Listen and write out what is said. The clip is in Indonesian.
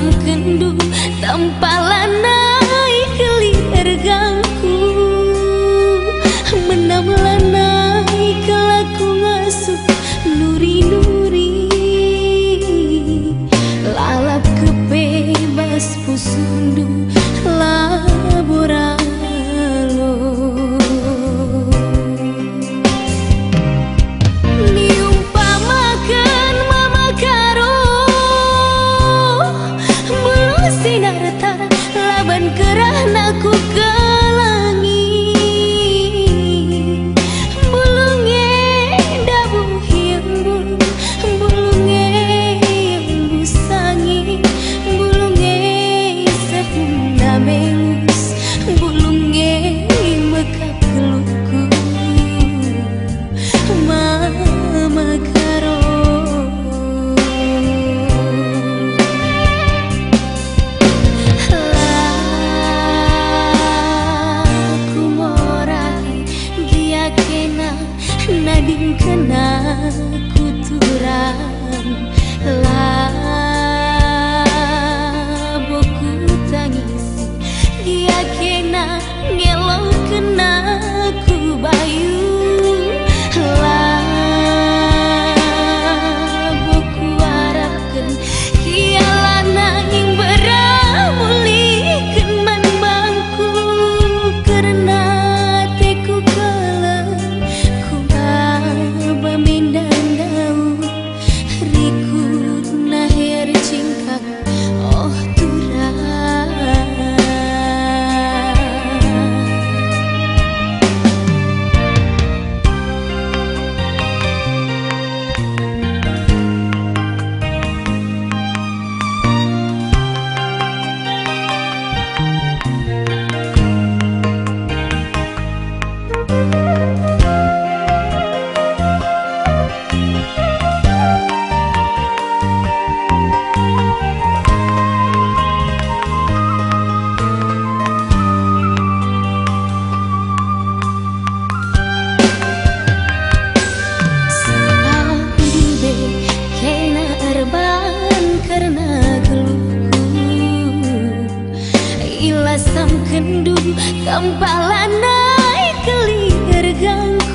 sam kendu tampalanai kelir gangku menam lanai kelaku ngasuh nuri-nuri lalap kebebas pusundu laboralo diumpamakan mama karo bulu sinar tara laban kerana ku kelangi bulunge dabu yang bulunge yang busangi bulunge sepunda mengus bulunge mekap geluku mama karo laku morai gia kena nading kena kuturan laboku tangisi gia kena ngelo kena ku bayu laboku harapkan kialana ing beramulikeun manbangku karena teku kalah ku baba mindang daun rikut nahir cingkang oh turah karena geluhku ilasam kendu tampalanai kelir gangku